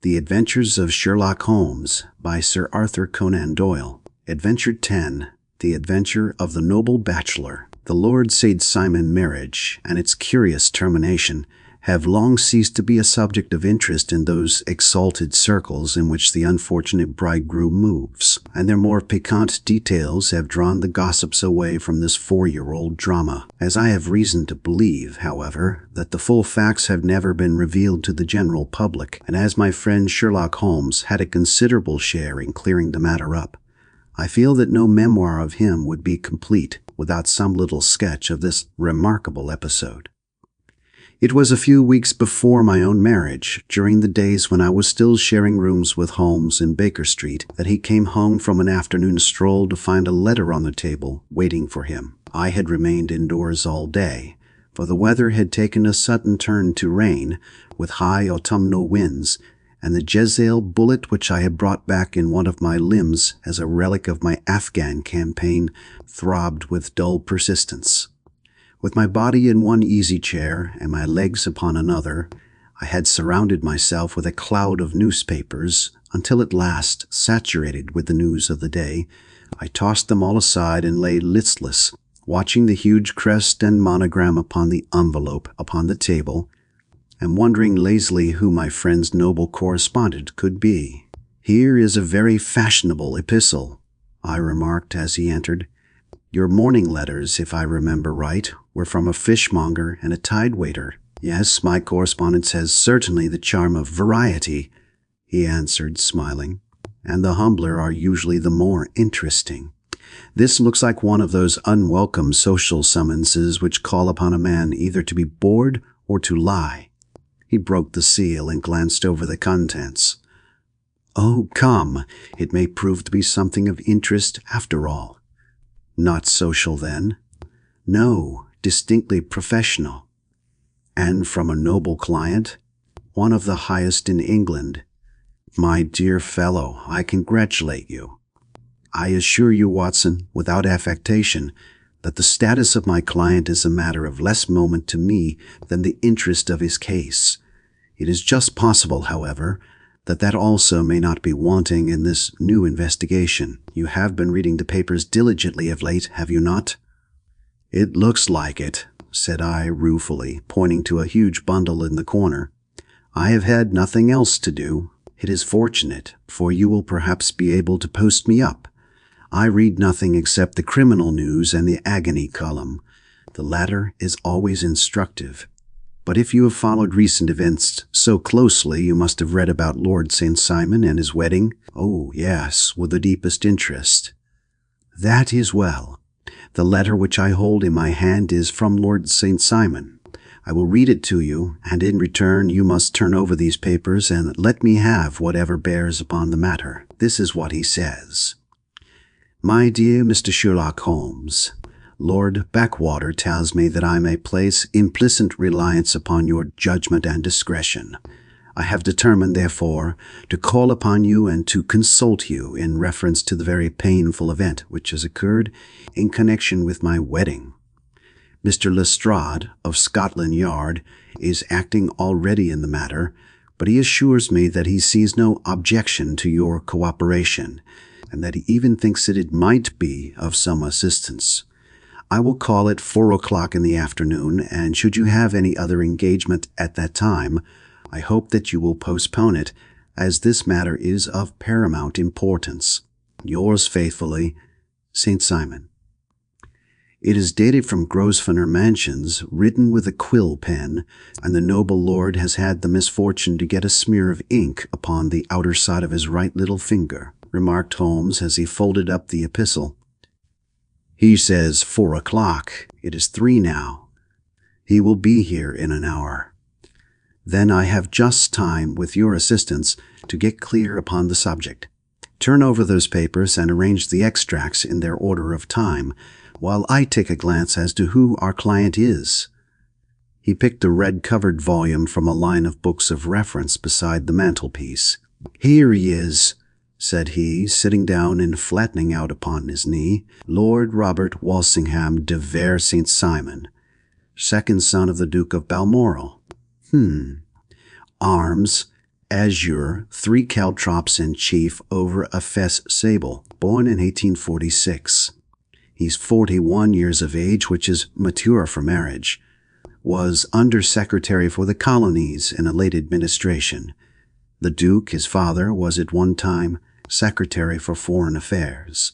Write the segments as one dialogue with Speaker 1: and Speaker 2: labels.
Speaker 1: The Adventures of Sherlock Holmes by Sir Arthur Conan Doyle. Adventure 10. The Adventure of the Noble Bachelor. The Lord St. Simon marriage and its curious termination have long ceased to be a subject of interest in those exalted circles in which the unfortunate bridegroom moves, and their more piquant details have drawn the gossips away from this 4-year-old drama. As I have reason to believe, however, that the full facts have never been revealed to the general public, and as my friend Sherlock Holmes had a considerable share in clearing the matter up, I feel that no memoir of him would be complete without some little sketch of this remarkable episode. It was a few weeks before my own marriage, during the days when I was still sharing rooms with Holmes in Baker Street, that he came home from an afternoon stroll to find a letter on the table waiting for him. I had remained indoors all day, for the weather had taken a sudden turn to rain, with high autumnal winds, and the Jezebel bullet which I had brought back in one of my limbs as a relic of my Afghan campaign throbbed with dull persistence. With my body in one easy chair and my legs upon another, I had surrounded myself with a cloud of newspapers until at last, saturated with the news of the day, I tossed them all aside and lay listless, watching the huge crest and monogram upon the envelope upon the table, and wondering lazily who my friend's noble correspondent could be. "Here is a very fashionable epistle," I remarked as he entered. "Your morning letters, if I remember right, were from a fishmonger and a tide-waiter." "Yes, my correspondence has certainly the charm of variety," he answered, smiling, "and the humbler are usually the more interesting. This looks like one of those unwelcome social summonses which call upon a man either to be bored or to lie." He broke the seal and glanced over the contents. "Oh, come, it may prove to be something of interest after all." "Not social, then?" "No, distinctly professional." "And from a noble client?" "One of the highest in England." "My dear fellow, I congratulate you. I assure you, Watson, without affectation, that the status of my client is a matter of less moment to me than the interest of his case. It is just possible, however, that also may not be wanting in this new investigation. You have been reading the papers diligently of late, have you not?" "It looks like it," said I ruefully, pointing to a huge bundle in the corner. "I have had nothing else to do. It is fortunate, for you will perhaps be able to post me up. I read nothing except the criminal news and the agony column. The latter is always instructive. But if you have followed recent events so closely, you must have read about Lord St. Simon and his wedding." "Oh, yes, with the deepest interest." "That is well. The letter which I hold in my hand is from Lord St. Simon. I will read it to you, and in return you must turn over these papers and let me have whatever bears upon the matter. This is what he says. "My dear Mr. Sherlock Holmes, Lord Backwater tells me that I may place implicit reliance upon your judgment and discretion. I have determined, therefore, to call upon you and to consult you in reference to the very painful event which has occurred in connection with my wedding. Mr. Lestrade, of Scotland Yard, is acting already in the matter, but he assures me that he sees no objection to your cooperation, and that he even thinks that it might be of some assistance. I will call at 4 o'clock in the afternoon, and should you have any other engagement at that time, I hope that you will postpone it, as this matter is of paramount importance. Yours faithfully, St. Simon." It is dated from Grosvenor Mansions, written with a quill pen, and the noble lord has had the misfortune to get a smear of ink upon the outer side of his right little finger, remarked Holmes as he folded up the epistle. "He says 4 o'clock. It is 3 now. He will be here in an hour. Then I have just time, with your assistance, to get clear upon the subject. Turn over those papers and arrange the extracts in their order of time, while I take a glance as to who our client is." He picked a red-covered volume from a line of books of reference beside the mantelpiece. "Here he is," said he, sitting down and flattening out upon his knee. "Lord Robert Walsingham de Vere St. Simon, second son of the Duke of Balmoral. Arms, azure, 3 caltrops in chief over a fess sable, born in 1846. He's 41 years of age, which is mature for marriage. Was Undersecretary for the Colonies in a late administration. The Duke, his father, was at one time Secretary for Foreign Affairs.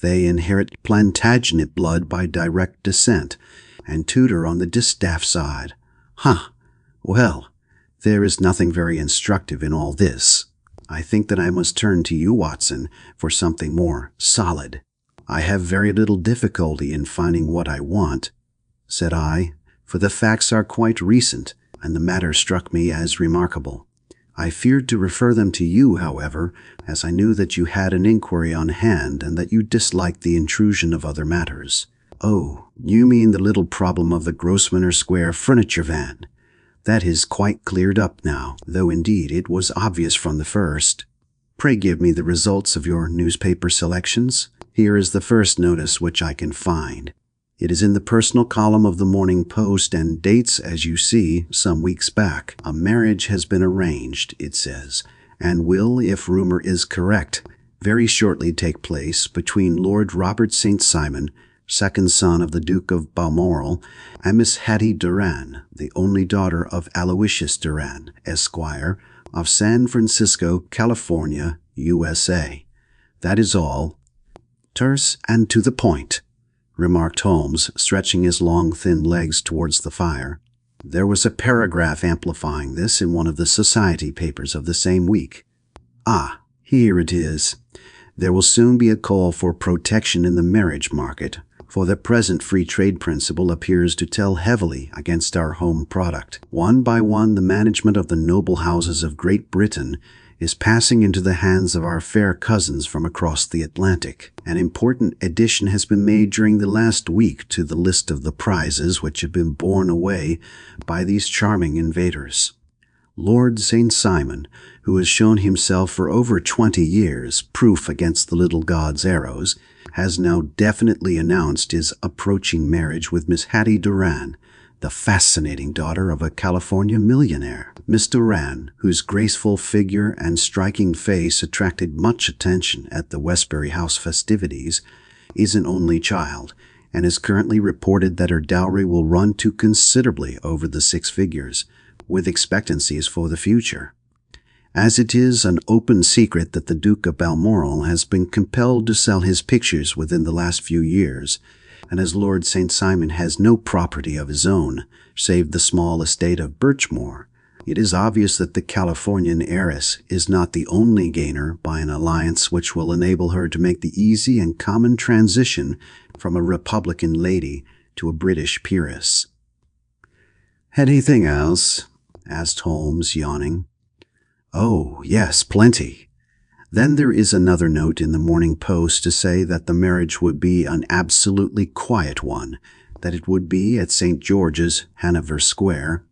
Speaker 1: They inherit Plantagenet blood by direct descent, and Tudor on the distaff side. Well, there is nothing very instructive in all this. I think that I must turn to you, Watson, for something more solid. I have very little difficulty in finding what I want, said I, for the facts are quite recent, and the matter struck me as remarkable. I feared to refer them to you, however, as I knew that you had an inquiry on hand and that you disliked the intrusion of other matters. Oh, you mean the little problem of the Grosvenor Square furniture van. That is quite cleared up now, though indeed it was obvious from the first. Pray give me the results of your newspaper selections. Here is the first notice which I can find. It is in the personal column of the Morning Post and dates, as you see, some weeks back. A marriage has been arranged, it says, and will, if rumor is correct, very shortly take place between Lord Robert St. Simon, second son of the Duke of Balmoral, and Miss Hattie Doran, the only daughter of Aloysius Doran, Esquire, of San Francisco, California, USA. That is all. Terse and to the point, remarked Holmes, stretching his long, thin legs towards the fire. There was a paragraph amplifying this in one of the society papers of the same week. Here it is. There will soon be a call for protection in the marriage market, for the present free trade principle appears to tell heavily against our home product. One by one, the management of the noble houses of Great Britain is passing into the hands of our fair cousins from across the Atlantic. An important addition has been made during the last week to the list of the prizes which have been borne away by these charming invaders. Lord St. Simon, who has shown himself for over 20 years proof against the little god's arrows, has now definitely announced his approaching marriage with Miss Hattie Doran, the fascinating daughter of a California millionaire. Miss Doran, whose graceful figure and striking face attracted much attention at the Westbury House festivities, is an only child, and is currently reported that her dowry will run to considerably over the 6 figures, with expectancies for the future. As it is an open secret that the Duke of Balmoral has been compelled to sell his pictures within the last few years, and as Lord St. Simon has no property of his own, save the small estate of Birchmoor, it is obvious that the Californian heiress is not the only gainer by an alliance which will enable her to make the easy and common transition from a Republican lady to a British peeress. "Anything else?" asked Holmes, yawning. "Oh, yes, plenty. Then there is another note in the Morning Post to say that the marriage would be an absolutely quiet one, that it would be at St. George's, Hanover Square,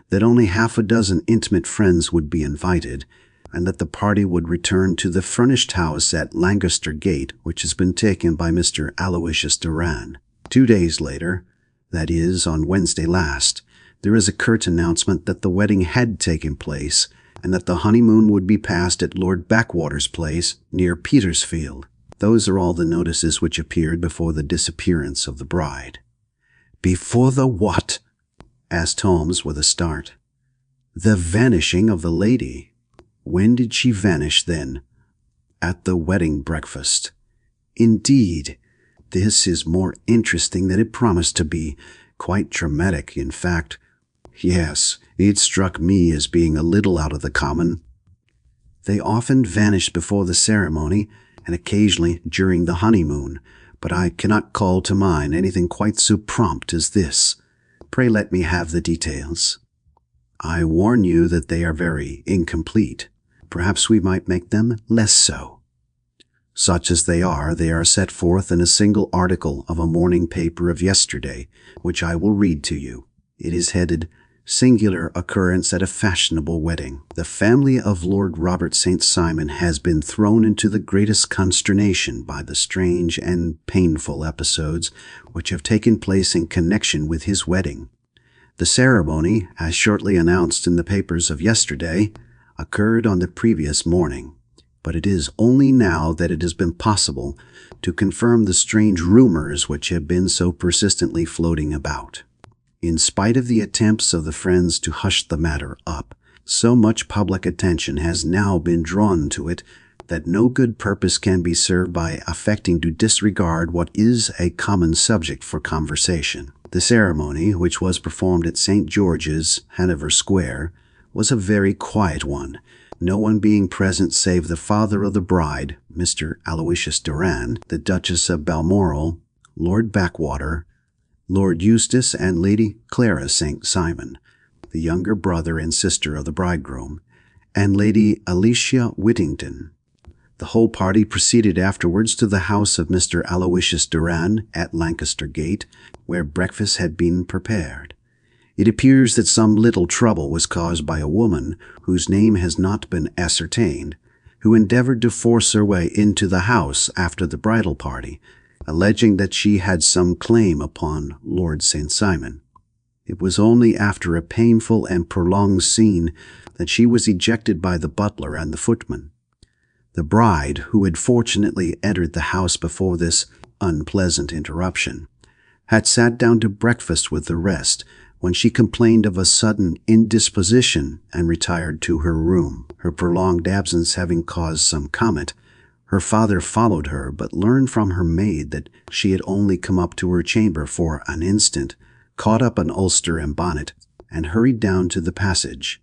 Speaker 1: that only half a dozen intimate friends would be invited, and that the party would return to the furnished house at Lancaster Gate, which has been taken by Mr. Aloysius Doran. 2 days later, that is, on Wednesday last, there is a curt announcement that the wedding had taken place, and that the honeymoon would be passed at Lord Backwater's place, near Petersfield. Those are all the notices which appeared before the disappearance of the bride." "Before the what?" asked Holmes with a start. "The vanishing of the lady." "When did she vanish, then?" "At the wedding breakfast." "Indeed. This is more interesting than it promised to be. Quite dramatic, in fact." "Yes, it struck me as being a little out of the common." "They often vanish before the ceremony, and occasionally during the honeymoon, but I cannot call to mind anything quite so prompt as this. Pray let me have the details." "I warn you that they are very incomplete. Perhaps we might make them less so." "Such as they are set forth in a single article of a morning paper of yesterday, which I will read to you. It is headed, 'Singular Occurrence at a Fashionable Wedding. The family of Lord Robert St. Simon has been thrown into the greatest consternation by the strange and painful episodes which have taken place in connection with his wedding. The ceremony, as shortly announced in the papers of yesterday, occurred on the previous morning, but it is only now that it has been possible to confirm the strange rumors which have been so persistently floating about. In spite of the attempts of the friends to hush the matter up, so much public attention has now been drawn to it that no good purpose can be served by affecting to disregard what is a common subject for conversation. The ceremony, which was performed at St. George's, Hanover Square, was a very quiet one, no one being present save the father of the bride, Mr. Aloysius Doran, the Duchess of Balmoral, Lord Backwater, Lord Eustace, and Lady Clara St. Simon, the younger brother and sister of the bridegroom, and Lady Alicia Whittington. The whole party proceeded afterwards to the house of Mr. Aloysius Doran at Lancaster Gate, where breakfast had been prepared. It appears that some little trouble was caused by a woman, whose name has not been ascertained, who endeavored to force her way into the house after the bridal party, alleging that she had some claim upon Lord St. Simon. It was only after a painful and prolonged scene that she was ejected by the butler and the footman. The bride, who had fortunately entered the house before this unpleasant interruption, had sat down to breakfast with the rest when she complained of a sudden indisposition and retired to her room. Her prolonged absence having caused some comment, her father followed her, but learned from her maid that she had only come up to her chamber for an instant, caught up an ulster and bonnet, and hurried down to the passage.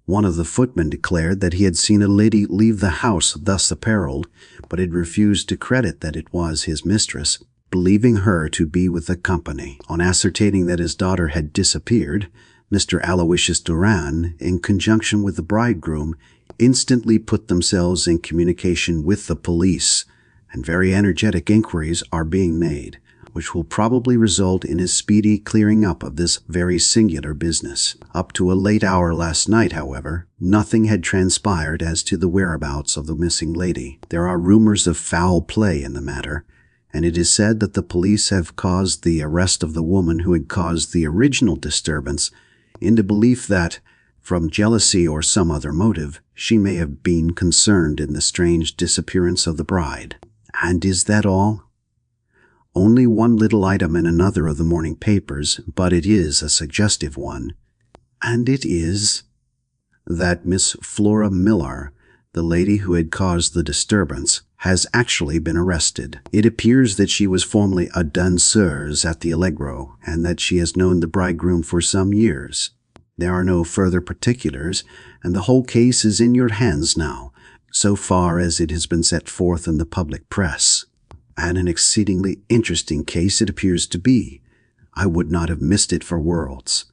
Speaker 1: One of the footmen declared that he had seen a lady leave the house thus apparelled, but had refused to credit that it was his mistress, believing her to be with the company. On ascertaining that his daughter had disappeared, Mr. Aloysius Doran, in conjunction with the bridegroom, instantly put themselves in communication with the police, and very energetic inquiries are being made, which will probably result in a speedy clearing up of this very singular business. Up to a late hour last night, however, nothing had transpired as to the whereabouts of the missing lady. There are rumors of foul play in the matter, and it is said that the police have caused the arrest of the woman who had caused the original disturbance, in the belief that, from jealousy or some other motive, she may have been concerned in the strange disappearance of the bride. And is that all? Only one little item in another of the morning papers, but it is a suggestive one, and it is that Miss Flora Millar, the lady who had caused the disturbance, has actually been arrested. It appears that she was formerly a danseuse at the Allegro, and that she has known the bridegroom for some years. There are no further particulars, and the whole case is in your hands now, so far as it has been set forth in the public press. And an exceedingly interesting case it appears to be. I would not have missed it for worlds.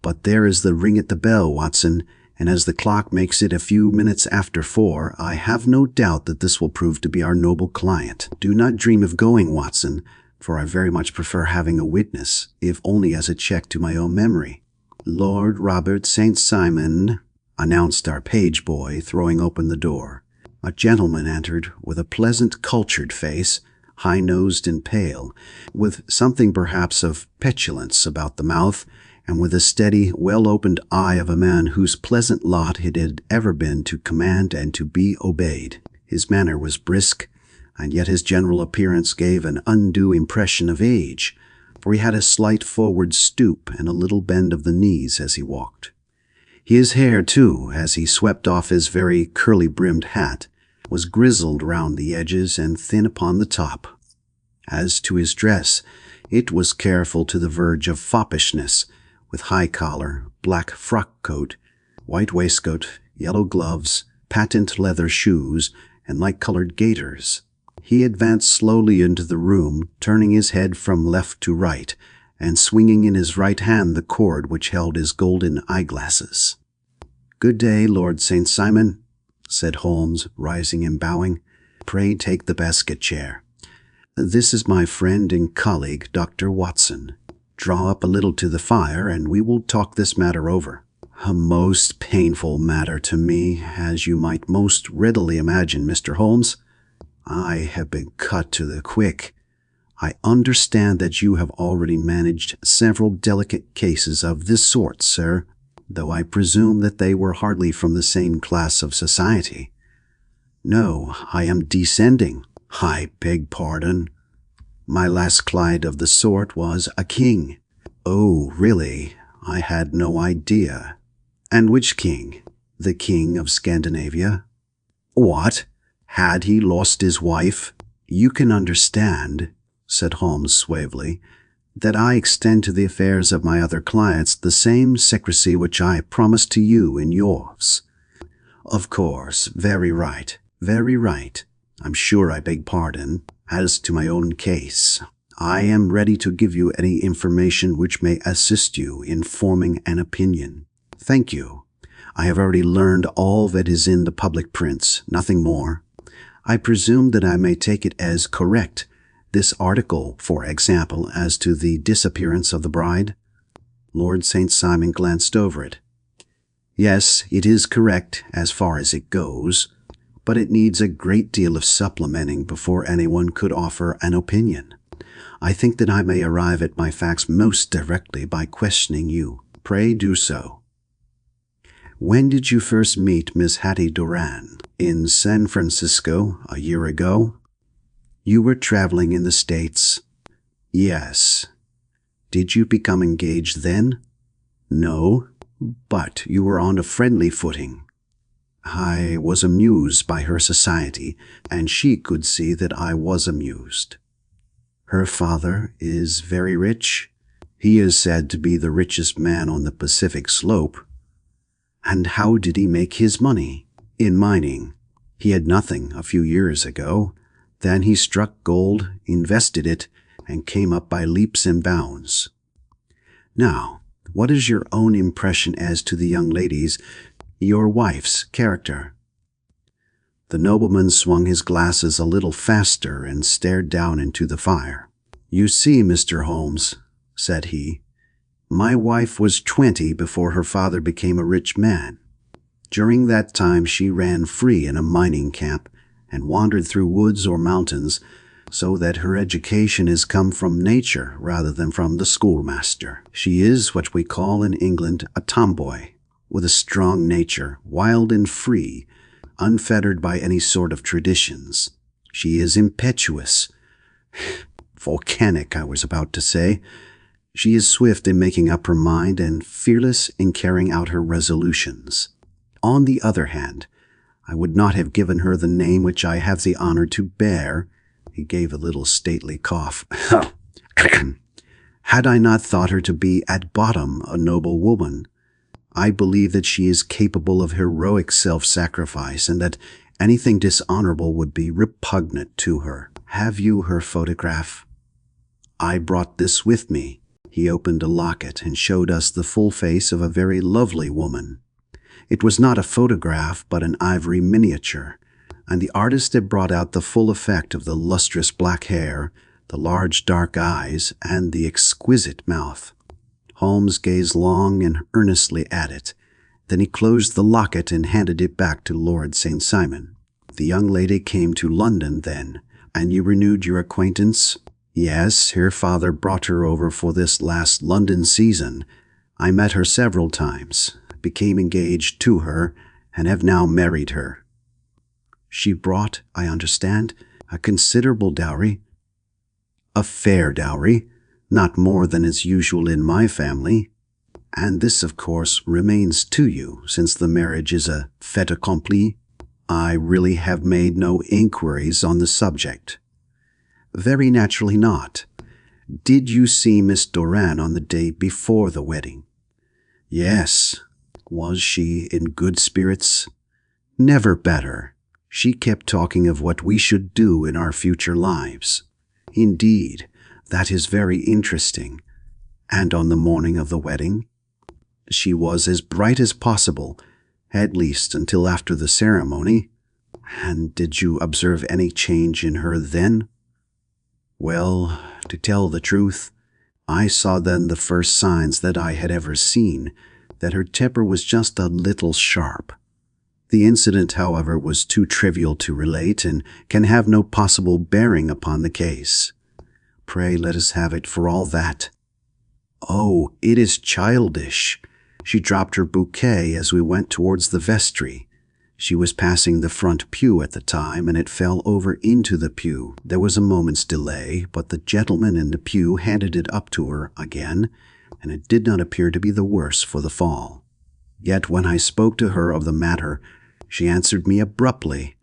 Speaker 1: But there is the ring at the bell, Watson, and as the clock makes it a few minutes after 4, I have no doubt that this will prove to be our noble client. Do not dream of going, Watson, for I very much prefer having a witness, if only as a check to my own memory. Lord Robert St. Simon, announced our page boy, throwing open the door. A gentleman entered with a pleasant, cultured face, high-nosed and pale, with something perhaps of petulance about the mouth, and with a steady, well-opened eye of a man whose pleasant lot it had ever been to command and to be obeyed. His manner was brisk, and yet his general appearance gave an undue impression of age, for he had a slight forward stoop and a little bend of the knees as he walked. His hair, too, as he swept off his very curly-brimmed hat, was grizzled round the edges and thin upon the top. As to his dress, it was careful to the verge of foppishness, with high collar, black frock coat, white waistcoat, yellow gloves, patent leather shoes, and light-colored gaiters. He advanced slowly into the room, turning his head from left to right, and swinging in his right hand the cord which held his golden eyeglasses. "Good day, Lord St. Simon," said Holmes, rising and bowing. "Pray take the basket chair. This is my friend and colleague, Dr. Watson. Draw up a little to the fire, and we will talk this matter over." "A most painful matter to me, as you might most readily imagine, Mr. Holmes. I have been cut to the quick. I understand that you have already managed several delicate cases of this sort, sir." though I presume that they were hardly from the same class of society. No, I am descending. I beg pardon. My last client of the sort was a king. Oh, really? I had no idea. And which king? The king of Scandinavia? What? Had he lost his wife? You can understand, said Holmes suavely, that I extend to the affairs of my other clients the same secrecy which I promised to you in yours. Of course, very right, very right. I'm sure I beg pardon. As to my own case, I am ready to give you any information which may assist you in forming an opinion. Thank you. I have already learned all that is in the public prints, nothing more. I presume that I may take it as correct. This article, for example, as to the disappearance of the bride? Lord St. Simon glanced over it. Yes, it is correct as far as it goes, but it needs a great deal of supplementing before anyone could offer an opinion. I think that I may arrive at my facts most directly by questioning you. Pray do so. When did you first meet Miss Hattie Doran? In San Francisco, a year ago? You were traveling in the States? Yes. Did you become engaged then? No, but you were on a friendly footing. I was amused by her society, and she could see that I was amused. Her father is very rich. He is said to be the richest man on the Pacific slope. And how did he make his money? In mining. He had nothing a few years ago. Then he struck gold, invested it, and came up by leaps and bounds. Now, what is your own impression as to the young lady's, your wife's, character? The nobleman swung his glasses a little faster and stared down into the fire. You see, Mr. Holmes, said he, my wife was 20 before her father became a rich man. During that time she ran free in a mining camp and wandered through woods or mountains, so that her education has come from nature rather than from the schoolmaster. She is what we call in England a tomboy, with a strong nature, wild and free, unfettered by any sort of traditions. She is impetuous. Volcanic, I was about to say. She is swift in making up her mind and fearless in carrying out her resolutions. On the other hand, I would not have given her the name which I have the honor to bear. He gave a little stately cough. Had I not thought her to be at bottom a noble woman. I believe that she is capable of heroic self-sacrifice and that anything dishonorable would be repugnant to her. Have you her photograph? I brought this with me. He opened a locket and showed us the full face of a very lovely woman. It was not a photograph, but an ivory miniature, and the artist had brought out the full effect of the lustrous black hair, the large dark eyes, and the exquisite mouth. Holmes gazed long and earnestly at it. Then he closed the locket and handed it back to Lord St. Simon. The young lady came to London then, and you renewed your acquaintance? Yes, her father brought her over for this last London season. I met her several times, became engaged to her, and have now married her. She brought, I understand, a considerable dowry. A fair dowry, not more than is usual in my family. And this, of course, remains to you, since the marriage is a fait accompli. I really have made no inquiries on the subject. Very naturally not. Did you see Miss Doran on the day before the wedding? Yes. Was she in good spirits? Never better. She kept talking of what we should do in our future lives. Indeed, that is very interesting. And on the morning of the wedding? She was as bright as possible, at least until after the ceremony. And did you observe any change in her then? Well, to tell the truth, I saw then the first signs that I had ever seen, that her temper was just a little sharp. The incident, however, was too trivial to relate and can have no possible bearing upon the case. Pray let us have it for all that. Oh, it is childish. She dropped her bouquet as we went towards the vestry. She was passing the front pew at the time, and it fell over into the pew. There was a moment's delay, but the gentleman in the pew handed it up to her again, and it did not appear to be the worse for the fall. Yet when I spoke to her of the matter, she answered me abruptly,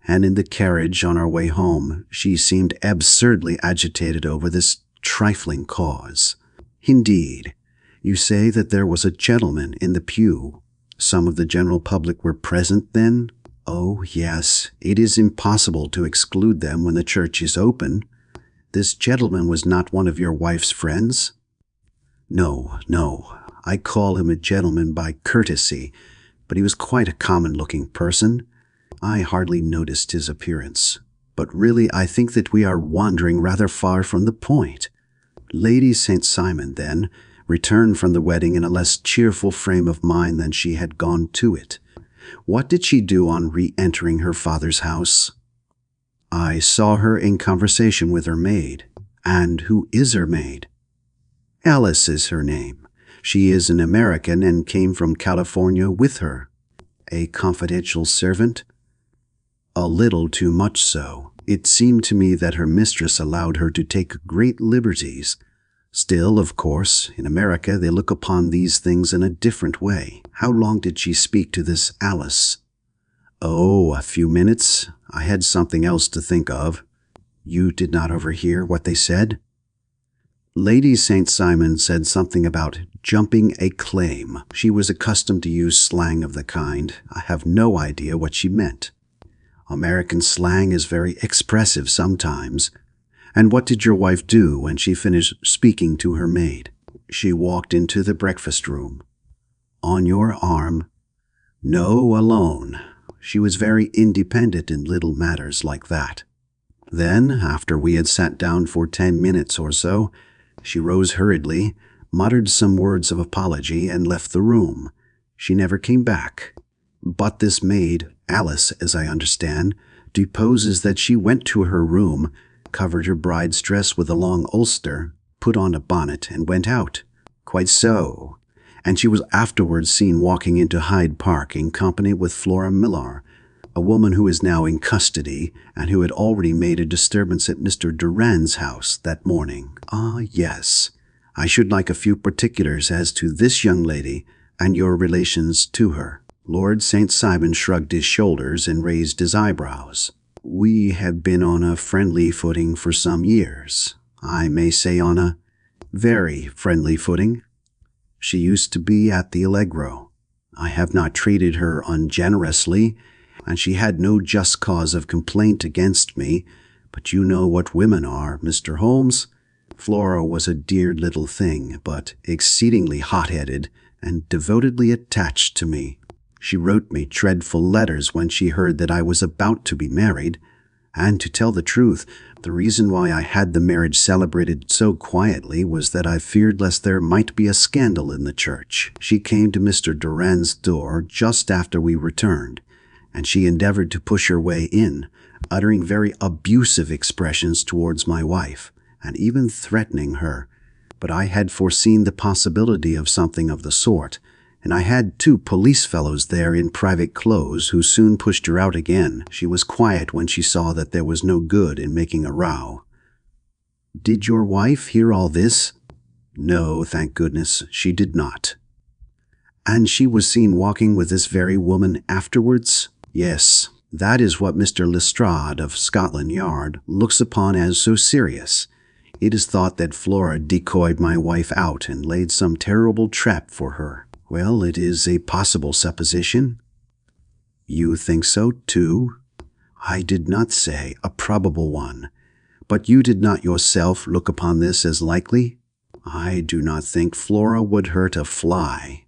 Speaker 1: and in the carriage on our way home, she seemed absurdly agitated over this trifling cause. Indeed, you say that there was a gentleman in the pew. Some of the general public were present then? Oh, yes, it is impossible to exclude them when the church is open. This gentleman was not one of your wife's friends? No, I call him a gentleman by courtesy, but he was quite a common-looking person. I hardly noticed his appearance. But really, I think that we are wandering rather far from the point. Lady St. Simon, then, returned from the wedding in a less cheerful frame of mind than she had gone to it. What did she do on re-entering her father's house? I saw her in conversation with her maid. And who is her maid? Alice is her name. She is an American and came from California with her. A confidential servant? A little too much so. It seemed to me that her mistress allowed her to take great liberties. Still, of course, in America they look upon these things in a different way. How long did she speak to this Alice? Oh, a few minutes. I had something else to think of. You did not overhear what they said? Lady St. Simon said something about jumping a claim. She was accustomed to use slang of the kind. I have no idea what she meant. American slang is very expressive sometimes. And what did your wife do when she finished speaking to her maid? She walked into the breakfast room. On your arm? No, alone. She was very independent in little matters like that. Then, after we had sat down for 10 minutes or so, she rose hurriedly, muttered some words of apology, and left the room. She never came back. But this maid, Alice, as I understand, deposes that she went to her room, covered her bride's dress with a long ulster, put on a bonnet, and went out. Quite so. And she was afterwards seen walking into Hyde Park in company with Flora Millar, a woman who is now in custody and who had already made a disturbance at Mr. Durand's house that morning. Ah, yes. I should like a few particulars as to this young lady and your relations to her. Lord St. Simon shrugged his shoulders and raised his eyebrows. We have been on a friendly footing for some years. I may say on a very friendly footing. She used to be at the Allegro. I have not treated her ungenerously, and she had no just cause of complaint against me, but you know what women are, Mr. Holmes. Flora was a dear little thing, but exceedingly hot-headed and devotedly attached to me. She wrote me dreadful letters when she heard that I was about to be married, and to tell the truth, the reason why I had the marriage celebrated so quietly was that I feared lest there might be a scandal in the church. She came to Mr. Durand's door just after we returned, and she endeavored to push her way in, uttering very abusive expressions towards my wife, and even threatening her. But I had foreseen the possibility of something of the sort, and I had 2 police fellows there in private clothes who soon pushed her out again. She was quiet when she saw that there was no good in making a row. Did your wife hear all this? No, thank goodness, she did not. And she was seen walking with this very woman afterwards? Yes, that is what Mr. Lestrade of Scotland Yard looks upon as so serious. It is thought that Flora decoyed my wife out and laid some terrible trap for her. Well, it is a possible supposition. You think so, too? I did not say a probable one. But you did not yourself look upon this as likely? I do not think Flora would hurt a fly.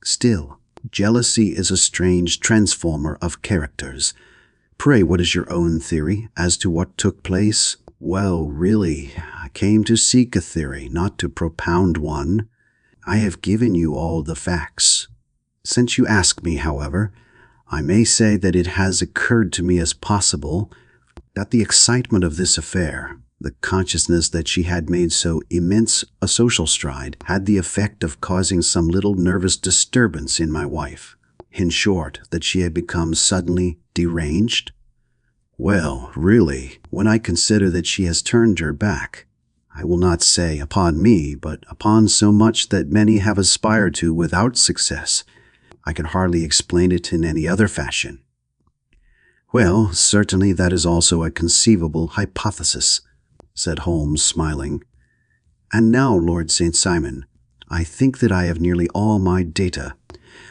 Speaker 1: Still, jealousy is a strange transformer of characters. Pray, what is your own theory as to what took place? Well, really, I came to seek a theory, not to propound one. I have given you all the facts. Since you ask me, however, I may say that it has occurred to me as possible that the excitement of this affair, The consciousness that she had made so immense a social stride had the effect of causing some little nervous disturbance in my wife. In short, that she had become suddenly deranged. Well, really, when I consider that she has turned her back, I will not say upon me, but upon so much that many have aspired to without success, I can hardly explain it in any other fashion. Well, certainly that is also a conceivable hypothesis, said Holmes, smiling. And now, Lord St. Simon, I think that I have nearly all my data.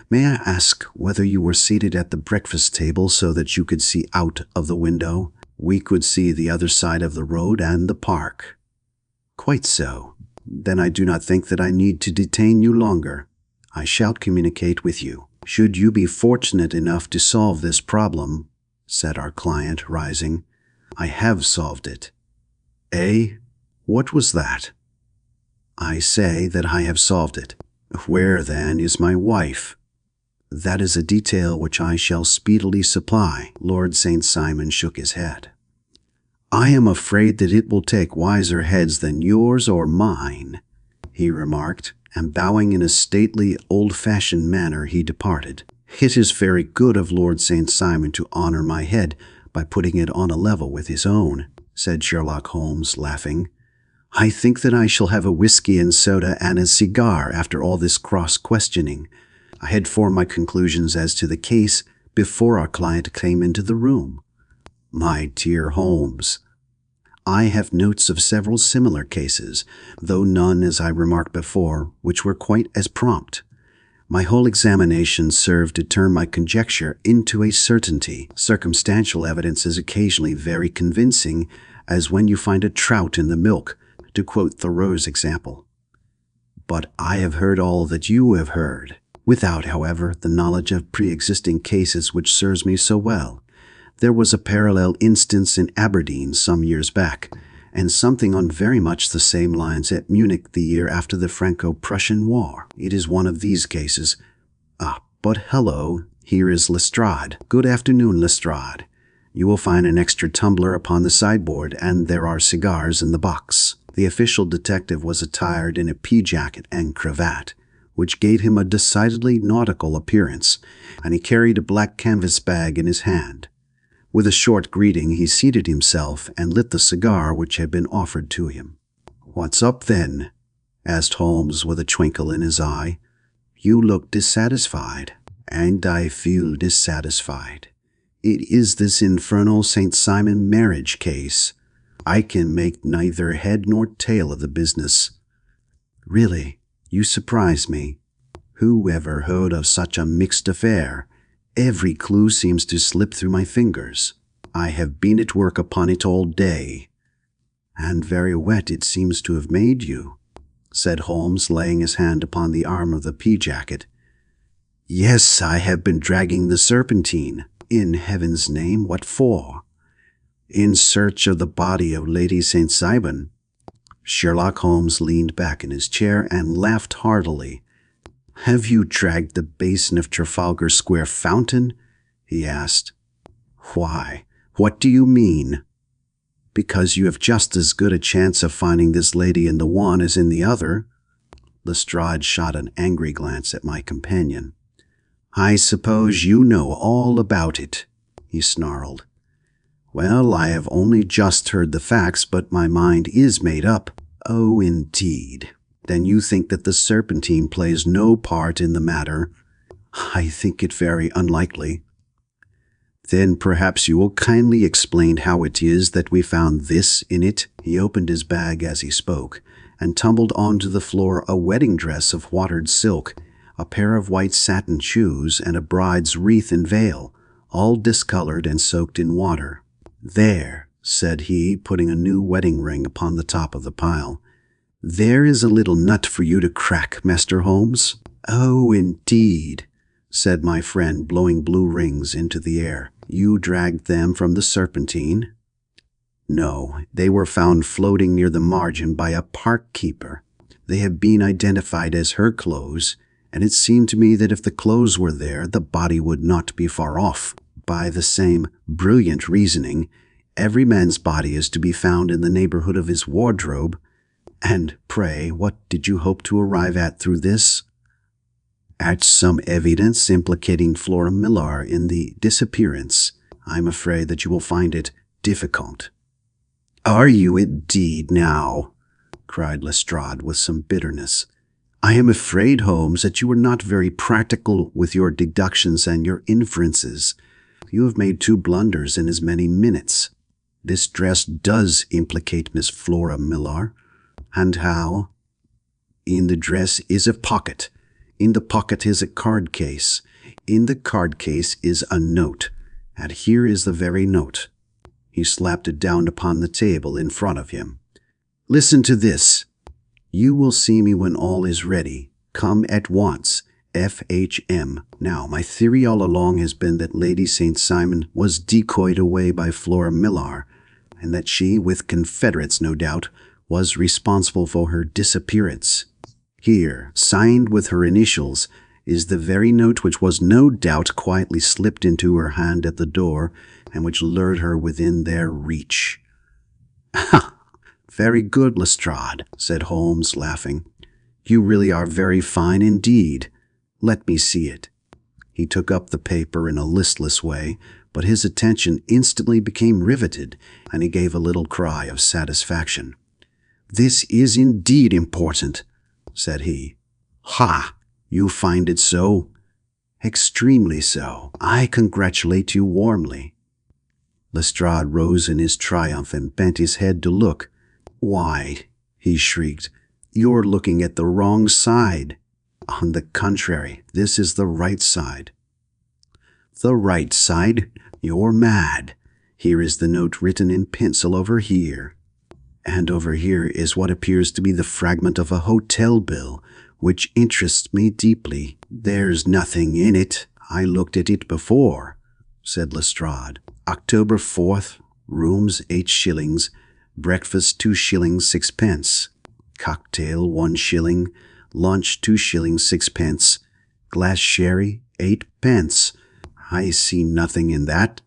Speaker 1: May I ask whether you were seated at the breakfast table so that you could see out of the window? We could see the other side of the road and the park. Quite so. Then I do not think that I need to detain you longer. I shall communicate with you. Should you be fortunate enough to solve this problem, said our client, rising, I have solved it. Eh? What was that? I say that I have solved it. Where, then, is my wife? That is a detail which I shall speedily supply. Lord St. Simon shook his head. I am afraid that it will take wiser heads than yours or mine, he remarked, and bowing in a stately, old-fashioned manner, he departed. It is very good of Lord St. Simon to honor my head by putting it on a level with his own, said Sherlock Holmes, laughing. I think that I shall have a whiskey and soda and a cigar after all this cross-questioning. I had formed my conclusions as to the case before our client came into the room. My dear Holmes, I have notes of several similar cases, though none, as I remarked before, which were quite as prompt. My whole examination served to turn my conjecture into a certainty. Circumstantial evidence is occasionally very convincing, as when you find a trout in the milk, to quote Thoreau's example. But I have heard all that you have heard, without, however, the knowledge of pre-existing cases which serves me so well. There was a parallel instance in Aberdeen some years back, and something on very much the same lines at Munich the year after the Franco-Prussian War. It is one of these cases. But hello, here is Lestrade. Good afternoon, Lestrade. You will find an extra tumbler upon the sideboard, and there are cigars in the box. The official detective was attired in a pea-jacket and cravat, which gave him a decidedly nautical appearance, and he carried a black canvas bag in his hand. With a short greeting, he seated himself and lit the cigar which had been offered to him. "What's up, then?" asked Holmes with a twinkle in his eye. "You look dissatisfied." "And I feel dissatisfied. It is this infernal St. Simon marriage case. I can make neither head nor tail of the business. Really, you surprise me. Who ever heard of such a mixed affair? Every clue seems to slip through my fingers. I have been at work upon it all day." "And very wet it seems to have made you," said Holmes, laying his hand upon the arm of the pea-jacket. "Yes, I have been dragging the Serpentine. In heaven's name, what for?" "In search of the body of Lady St. Simon." Sherlock Holmes leaned back in his chair and laughed heartily. "Have you dragged the basin of Trafalgar Square fountain?" he asked. "Why, what do you mean?" "Because you have just as good a chance of finding this lady in the one as in the other." Lestrade shot an angry glance at my companion. "I suppose you know all about it," he snarled. "Well, I have only just heard the facts, but my mind is made up." "Oh, indeed. Then you think that the Serpentine plays no part in the matter?" "I think it very unlikely." "Then perhaps you will kindly explain how it is that we found this in it." He opened his bag as he spoke, and tumbled onto the floor a wedding dress of watered silk, a pair of white satin shoes, and a bride's wreath and veil, all discolored and soaked in water. "There," said he, putting a new wedding ring upon the top of the pile. "There is a little nut for you to crack, Master Holmes." "Oh, indeed," said my friend, blowing blue rings into the air. "You dragged them from the Serpentine?" "No, they were found floating near the margin by a park keeper. They have been identified as her clothes, and it seemed to me that if the clothes were there, the body would not be far off. By the same brilliant reasoning, Every man's body is to be found in the neighborhood of his wardrobe. And pray, what did you hope to arrive at through this? At some evidence implicating Flora Millar in the disappearance. I'm afraid that you will find it difficult." "Are you indeed now?" cried Lestrade with some bitterness. "I am afraid, Holmes, that you are not very practical with your deductions and your inferences. You have made 2 blunders in as many minutes. This dress does implicate Miss Flora Millar. And how? In the dress is a pocket. In the pocket is a card case. In the card case is a note. And here is the very note." He slapped it down upon the table in front of him. "Listen to this. You will see me when all is ready. Come at once. F.H.M. Now, my theory all along has been that Lady St. Simon was decoyed away by Flora Millar, and that she, with confederates no doubt, was responsible for her disappearance. Here, signed with her initials, is the very note which was no doubt quietly slipped into her hand at the door, and which lured her within their reach." "Ha! Very good, Lestrade," said Holmes, laughing. "You really are very fine indeed. Let me see it." He took up the paper in a listless way, but his attention instantly became riveted, and he gave a little cry of satisfaction. "This is indeed important," said he. "Ha! You find it so?" "Extremely so. I congratulate you warmly." Lestrade rose in his triumph and bent his head to look. "Why," he shrieked, "you're looking at the wrong side. On the contrary, this is the right side." "The right side? You're mad. Here is the note written in pencil over here. And over here is what appears to be the fragment of a hotel bill, which interests me deeply." "There's nothing in it. I looked at it before," said Lestrade. "October 4th, rooms 8 shillings, breakfast 2 shillings 6 pence, cocktail 1 shilling, lunch 2 shillings 6 pence, glass sherry 8 pence. I see nothing in that."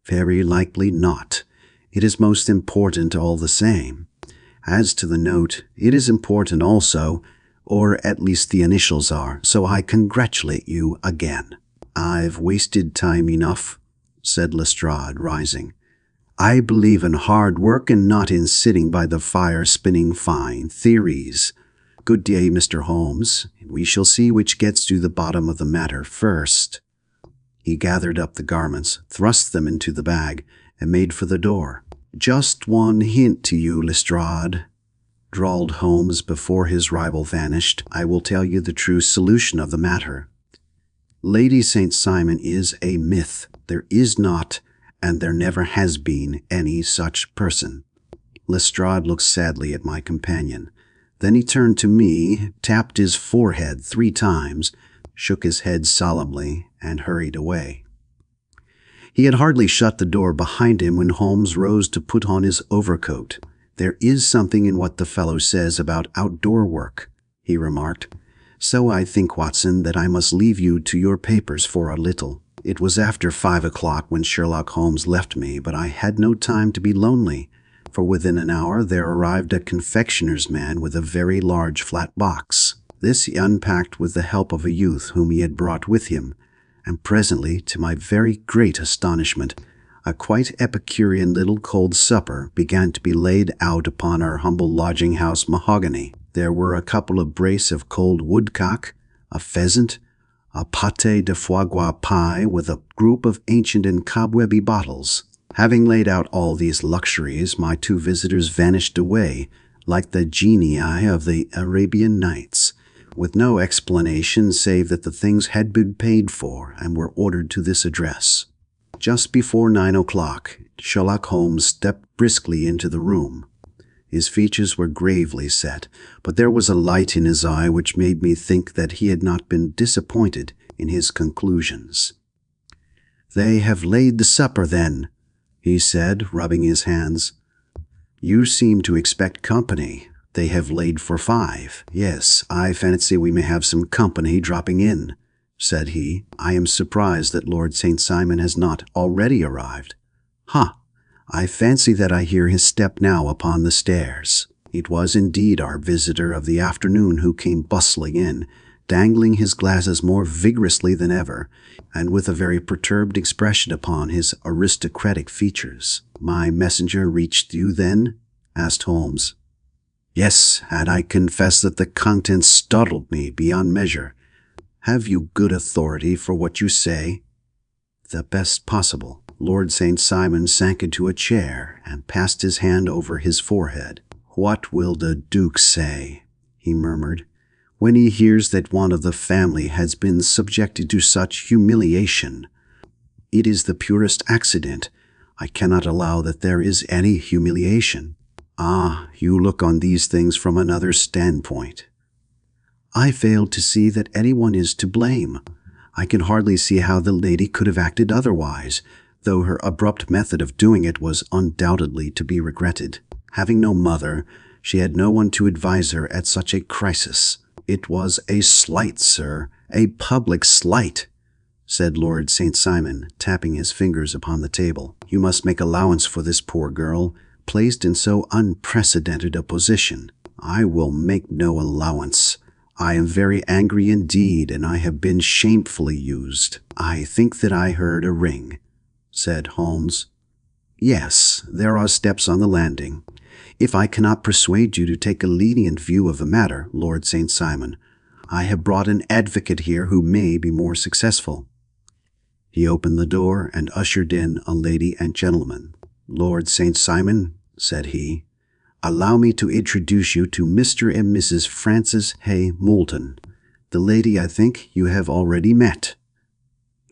Speaker 1: "Very likely not. It is most important all the same. As to the note, it is important also, or at least the initials are, so I congratulate you again." "I've wasted time enough," said Lestrade, rising. "I believe in hard work and not in sitting by the fire spinning fine theories. Good day, Mr. Holmes. We shall see which gets to the bottom of the matter first." He gathered up the garments, thrust them into the bag, and made for the door. "Just one hint to you, Lestrade," drawled Holmes before his rival vanished. "I will tell you the true solution of the matter. Lady St. Simon is a myth. There is not, and there never has been, any such person." Lestrade looked sadly at my companion. Then he turned to me, tapped his forehead 3 times, shook his head solemnly, and hurried away. He had hardly shut the door behind him when Holmes rose to put on his overcoat. "There is something in what the fellow says about outdoor work," he remarked. "So I think, Watson, that I must leave you to your papers for a little." It was after 5 o'clock when Sherlock Holmes left me, but I had no time to be lonely, for within an hour there arrived a confectioner's man with a very large flat box. This he unpacked with the help of a youth whom he had brought with him, and presently, to my very great astonishment, a quite Epicurean little cold supper began to be laid out upon our humble lodging-house mahogany. There were a couple of brace of cold woodcock, a pheasant, a pâté de foie gras pie with a group of ancient and cobwebby bottles. Having laid out all these luxuries, my 2 visitors vanished away, like the genii of the Arabian Nights, with no explanation save that the things had been paid for and were ordered to this address. Just before 9 o'clock, Sherlock Holmes stepped briskly into the room. His features were gravely set, but there was a light in his eye which made me think that he had not been disappointed in his conclusions. "They have laid the supper, then," he said, rubbing his hands. "You seem to expect company. They have laid for 5. Yes, I fancy we may have some company dropping in," said he. "I am surprised that Lord St. Simon has not already arrived." "Ha! I fancy that I hear his step now upon the stairs." It was indeed our visitor of the afternoon who came bustling in, dangling his glasses more vigorously than ever, and with a very perturbed expression upon his aristocratic features. "My messenger reached you, then?" asked Holmes. "Yes, and I confess that the contents startled me beyond measure. Have you good authority for what you say?" "The best possible." Lord St. Simon sank into a chair and passed his hand over his forehead. "What will the Duke say," he murmured, "when he hears that one of the family has been subjected to such humiliation? It is the purest accident. I cannot allow that there is any humiliation." "Ah, you look on these things from another standpoint." "I fail to see that anyone is to blame. I can hardly see how the lady could have acted otherwise, though her abrupt method of doing it was undoubtedly to be regretted. Having no mother, she had no one to advise her at such a crisis. It was a slight, sir, a public slight," said Lord St. Simon, tapping his fingers upon the table. "You must make allowance for this poor girl, placed in so unprecedented a position." "I will make no allowance. I am very angry indeed, and I have been shamefully used." "I think that I heard a ring," said Holmes. "Yes, there are steps on the landing. If I cannot persuade you to take a lenient view of the matter, Lord St. Simon, I have brought an advocate here who may be more successful." He opened the door and ushered in a lady and gentleman. "Lord St. Simon," said he, "allow me to introduce you to Mr. and Mrs. Francis Hay Moulton. The lady, I think, you have already met."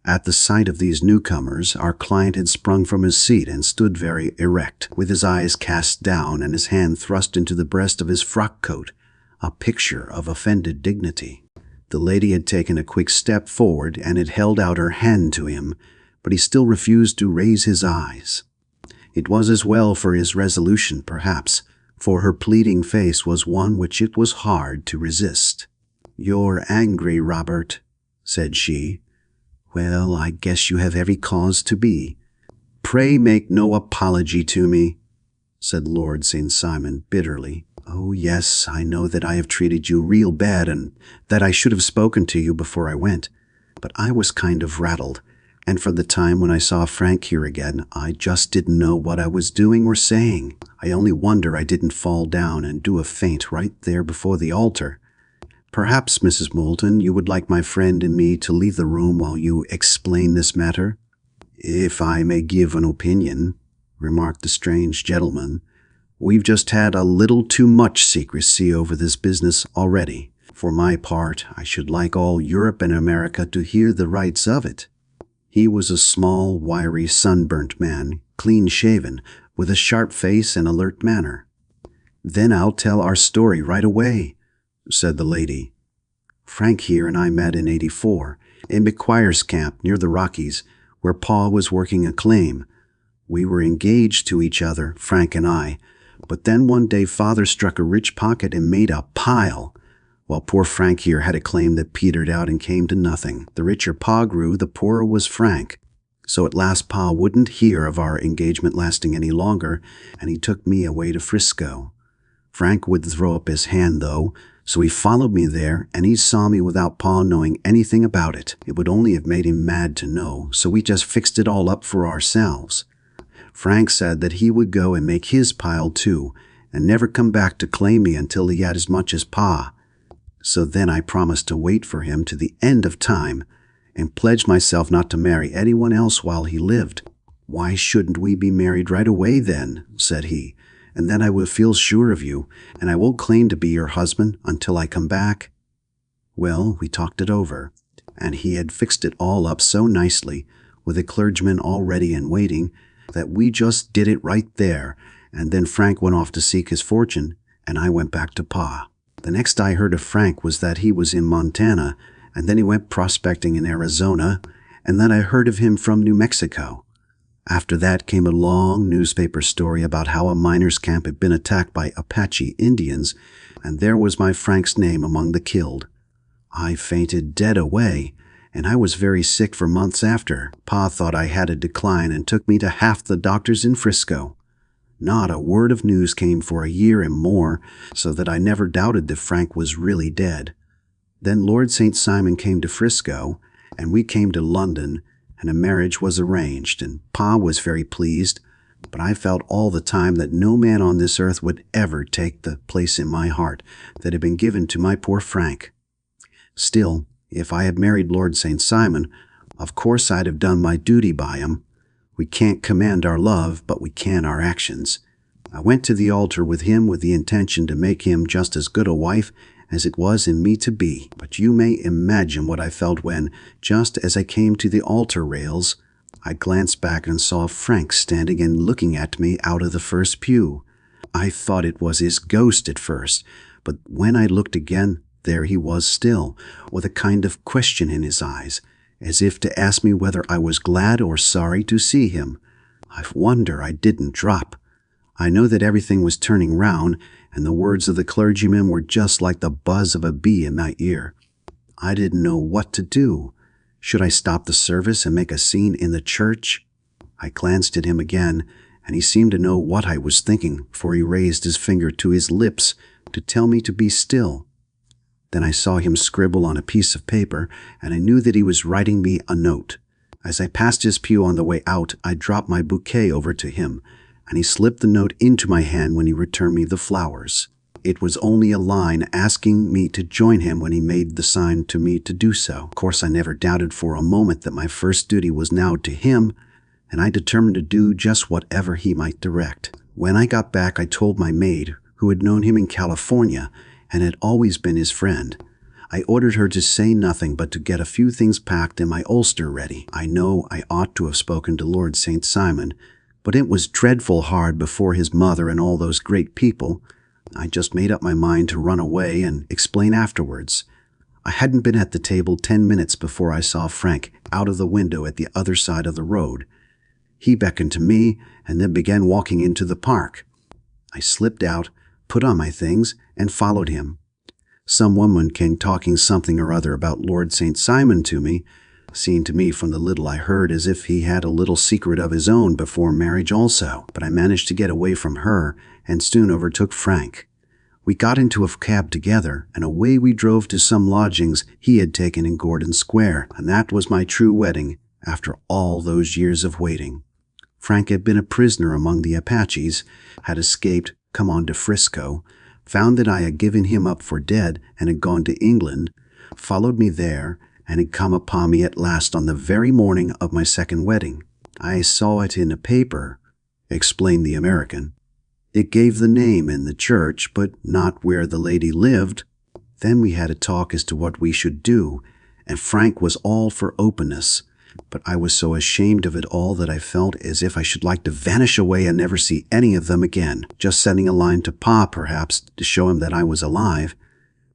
Speaker 1: At the sight of these newcomers, our client had sprung from his seat and stood very erect, with his eyes cast down and his hand thrust into the breast of his frock coat, a picture of offended dignity. The lady had taken a quick step forward and had held out her hand to him, but he still refused to raise his eyes. It was as well for his resolution, perhaps, for her pleading face was one which it was hard to resist. "You're angry, Robert," said she. "Well, I guess you have every cause to be." "Pray make no apology to me," said Lord St. Simon bitterly. "Oh, yes, I know that I have treated you real bad and that I should have spoken to you before I went. But I was kind of rattled, and for the time when I saw Frank here again, I just didn't know what I was doing or saying. I only wonder I didn't fall down and do a faint right there before the altar. Perhaps, Mrs. Moulton, you would like my friend and me to leave the room while you explain this matter?" "If I may give an opinion," remarked the strange gentleman, "we've just had a little too much secrecy over this business already. For my part, I should like all Europe and America to hear the rights of it." He was a small, wiry, sunburnt man, clean-shaven, with a sharp face and alert manner. "Then I'll tell our story right away," said the lady. "Frank here and I met in '84, in McQuire's camp near the Rockies, where Pa was working a claim. We were engaged to each other, Frank and I, but then one day Father struck a rich pocket and made a pile, while poor Frank here had a claim that petered out and came to nothing. The richer Pa grew, the poorer was Frank. So at last Pa wouldn't hear of our engagement lasting any longer, and he took me away to Frisco. Frank would throw up his hand, though, so he followed me there, and he saw me without Pa knowing anything about it. It would only have made him mad to know, so we just fixed it all up for ourselves. Frank said that he would go and make his pile too, and never come back to claim me until he had as much as Pa. So then I promised to wait for him to the end of time, and pledged myself not to marry anyone else while he lived. "Why shouldn't we be married right away then?" said he. "And then I will feel sure of you, and I won't claim to be your husband until I come back." Well, we talked it over, and he had fixed it all up so nicely, with a clergyman all ready and waiting, that we just did it right there, and then Frank went off to seek his fortune, and I went back to Pa. The next I heard of Frank was that he was in Montana, and then he went prospecting in Arizona, and then I heard of him from New Mexico. After that came a long newspaper story about how a miners' camp had been attacked by Apache Indians, and there was my Frank's name among the killed. I fainted dead away, and I was very sick for months after. Pa thought I had a decline and took me to half the doctors in Frisco. Not a word of news came for a year and more, so that I never doubted that Frank was really dead. Then Lord St. Simon came to Frisco, and we came to London, and a marriage was arranged, and Pa was very pleased, but I felt all the time that no man on this earth would ever take the place in my heart that had been given to my poor Frank. Still, if I had married Lord St. Simon, of course I'd have done my duty by him. We can't command our love, but we can our actions. I went to the altar with him with the intention to make him just as good a wife as it was in me to be. But you may imagine what I felt when, just as I came to the altar rails, I glanced back and saw Frank standing and looking at me out of the first pew. I thought it was his ghost at first, but when I looked again, there he was still, with a kind of question in his eyes, as if to ask me whether I was glad or sorry to see him. I wonder I didn't drop. I know that everything was turning round, and the words of the clergyman were just like the buzz of a bee in my ear. I didn't know what to do. Should I stop the service and make a scene in the church? I glanced at him again, and he seemed to know what I was thinking, for he raised his finger to his lips to tell me to be still. Then I saw him scribble on a piece of paper, and I knew that he was writing me a note. As I passed his pew on the way out, I dropped my bouquet over to him, and he slipped the note into my hand when he returned me the flowers. It was only a line asking me to join him when he made the sign to me to do so. Of course, I never doubted for a moment that my first duty was now to him, and I determined to do just whatever he might direct. When I got back, I told my maid, who had known him in California, and had always been his friend. I ordered her to say nothing but to get a few things packed and my ulster ready. I know I ought to have spoken to Lord St. Simon, but it was dreadful hard before his mother and all those great people. I just made up my mind to run away and explain afterwards. I hadn't been at the table 10 minutes before I saw Frank out of the window at the other side of the road. He beckoned to me and then began walking into the park. I slipped out, put on my things, and followed him. Some woman came talking something or other about Lord St. Simon to me, seemed to me from the little I heard as if he had a little secret of his own before marriage also, but I managed to get away from her and soon overtook Frank. We got into a cab together, and away we drove to some lodgings he had taken in Gordon Square, and that was my true wedding after all those years of waiting. Frank had been a prisoner among the Apaches, had escaped, come on to Frisco, found that I had given him up for dead and had gone to England, followed me there, and had come upon me at last on the very morning of my second wedding. I saw it in a paper, explained the American. It gave the name in the church, but not where the lady lived. Then we had a talk as to what we should do, and Frank was all for openness, but I was so ashamed of it all that I felt as if I should like to vanish away and never see any of them again, just sending a line to Pa, perhaps, to show him that I was alive.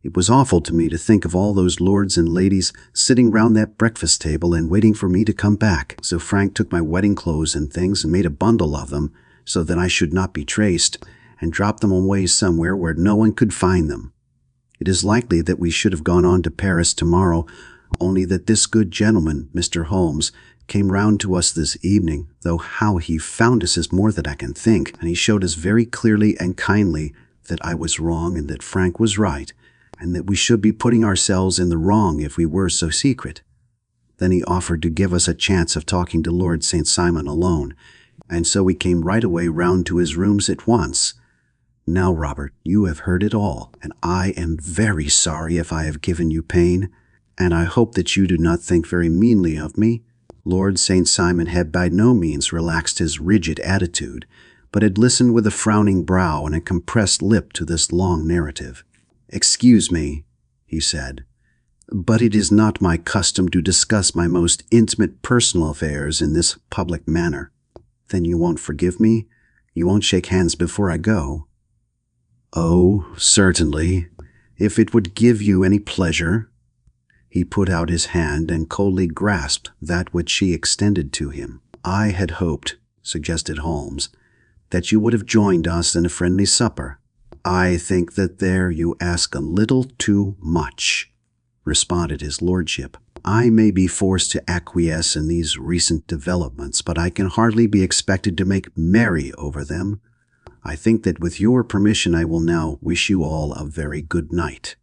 Speaker 1: It was awful to me to think of all those lords and ladies sitting round that breakfast table and waiting for me to come back. So Frank took my wedding clothes and things and made a bundle of them so that I should not be traced, and dropped them away somewhere where no one could find them. It is likely that we should have gone on to Paris tomorrow, only that this good gentleman, Mr. Holmes, came round to us this evening, though how he found us is more than I can think, and he showed us very clearly and kindly that I was wrong and that Frank was right, and that we should be putting ourselves in the wrong if we were so secret. Then he offered to give us a chance of talking to Lord St. Simon alone, and so we came right away round to his rooms at once. Now, Robert, you have heard it all, and I am very sorry if I have given you pain, and I hope that you do not think very meanly of me. Lord St. Simon had by no means relaxed his rigid attitude, but had listened with a frowning brow and a compressed lip to this long narrative. "Excuse me," he said, "but it is not my custom to discuss my most intimate personal affairs in this public manner." "Then you won't forgive me? You won't shake hands before I go?" "Oh, certainly, if it would give you any pleasure." He put out his hand and coldly grasped that which she extended to him. "I had hoped," suggested Holmes, "that you would have joined us in a friendly supper." "I think that there you ask a little too much," responded his lordship. I may be forced to acquiesce in these recent developments, but I can hardly be expected to make merry over them. I think that with your permission I will now wish you all a very good night."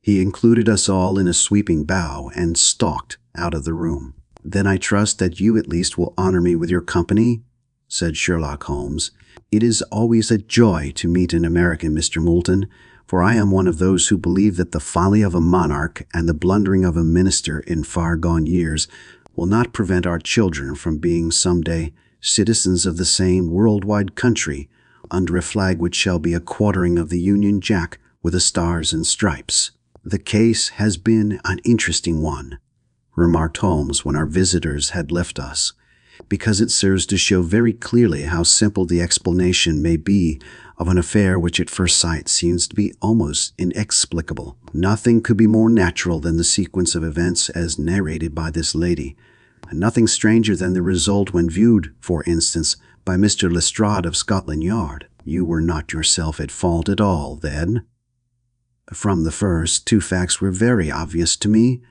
Speaker 1: He included us all in a sweeping bow and stalked out of the room. "Then I trust that you at least will honor me with your company," said Sherlock Holmes. "It is always a joy to meet an American, Mr. Moulton, for I am one of those who believe that the folly of a monarch and the blundering of a minister in far-gone years will not prevent our children from being someday citizens of the same worldwide country under a flag which shall be a quartering of the Union Jack with the stars and stripes." "The case has been an interesting one," remarked Holmes when our visitors had left us, "because it serves to show very clearly how simple the explanation may be of an affair which at first sight seems to be almost inexplicable. Nothing could be more natural than the sequence of events as narrated by this lady, and nothing stranger than the result when viewed, for instance, by Mr. Lestrade of Scotland Yard. You were not yourself at fault at all, then?" "From the first, two facts were very obvious to me.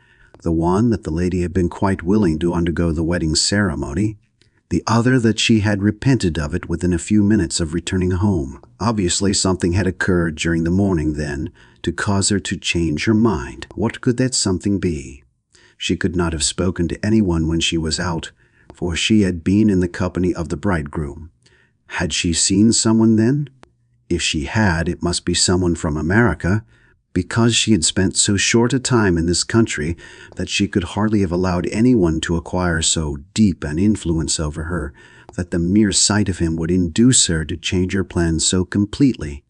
Speaker 1: The one, that the lady had been quite willing to undergo the wedding ceremony. The other, that she had repented of it within a few minutes of returning home. Obviously, something had occurred during the morning, then, to cause her to change her mind. What could that something be? She could not have spoken to anyone when she was out, for she had been in the company of the bridegroom. Had she seen someone then? If she had, it must be someone from America, because she had spent so short a time in this country that she could hardly have allowed anyone to acquire so deep an influence over her that the mere sight of him would induce her to change her plans so completely.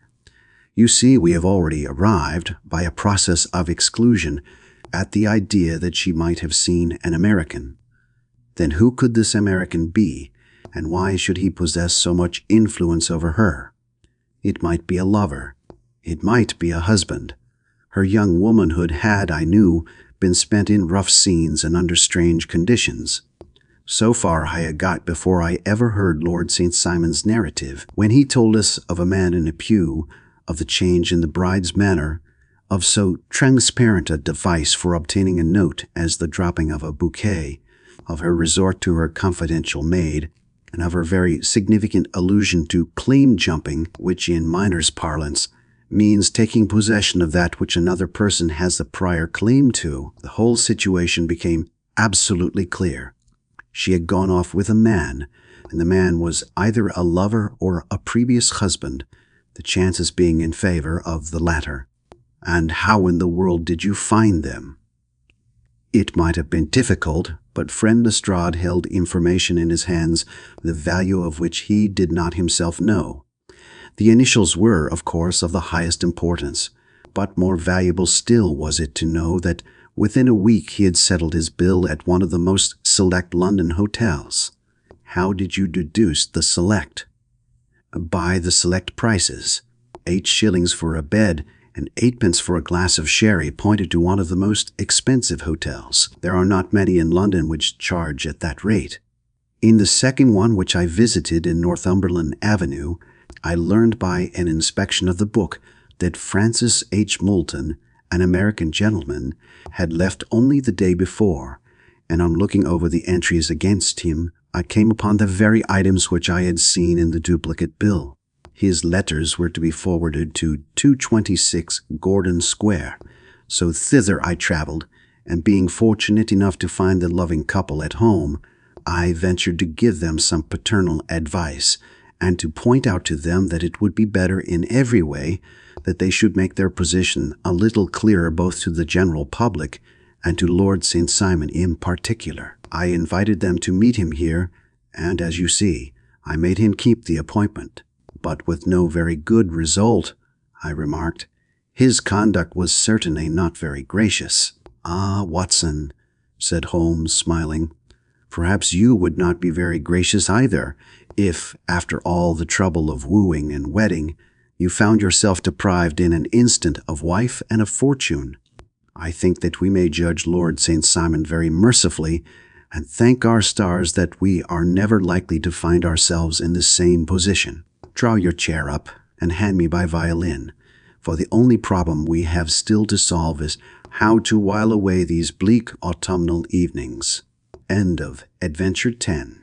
Speaker 1: You see, we have already arrived, by a process of exclusion, at the idea that she might have seen an American. Then who could this American be, and why should he possess so much influence over her? It might be a lover. It might be a husband. Her young womanhood had, I knew, been spent in rough scenes and under strange conditions. So far I had got before I ever heard Lord St. Simon's narrative, when he told us of a man in a pew, of the change in the bride's manner, of so transparent a device for obtaining a note as the dropping of a bouquet, of her resort to her confidential maid, and of her very significant allusion to claim-jumping, which in miners' parlance means taking possession of that which another person has the prior claim to. The whole situation became absolutely clear. She had gone off with a man, and the man was either a lover or a previous husband, the chances being in favor of the latter. And how in the world did you find them? It might have been difficult, but friend Lestrade held information in his hands, the value of which he did not himself know. The initials were, of course, of the highest importance, but more valuable still was it to know that within a week he had settled his bill at one of the most select London hotels. How did you deduce the select? By the select prices. 8 shillings for a bed and 8 pence for a glass of sherry pointed to one of the most expensive hotels. There are not many in London which charge at that rate. In the second one, which I visited in Northumberland Avenue, I learned by an inspection of the book that Francis H. Moulton, an American gentleman, had left only the day before, and on looking over the entries against him, I came upon the very items which I had seen in the duplicate bill. His letters were to be forwarded to 226 Gordon Square, so thither I traveled, and being fortunate enough to find the loving couple at home, I ventured to give them some paternal advice, and to point out to them that it would be better in every way that they should make their position a little clearer both to the general public and to Lord St. Simon in particular. I invited them to meet him here, and as you see, I made him keep the appointment. But with no very good result, I remarked. His conduct was certainly not very gracious. "Ah, Watson," said Holmes, smiling, "perhaps you would not be very gracious either, if, after all the trouble of wooing and wedding, you found yourself deprived in an instant of wife and of fortune. I think that we may judge Lord St. Simon very mercifully, and thank our stars that we are never likely to find ourselves in the same position. Draw your chair up and hand me my violin, for the only problem we have still to solve is how to while away these bleak autumnal evenings. End of Adventure 10.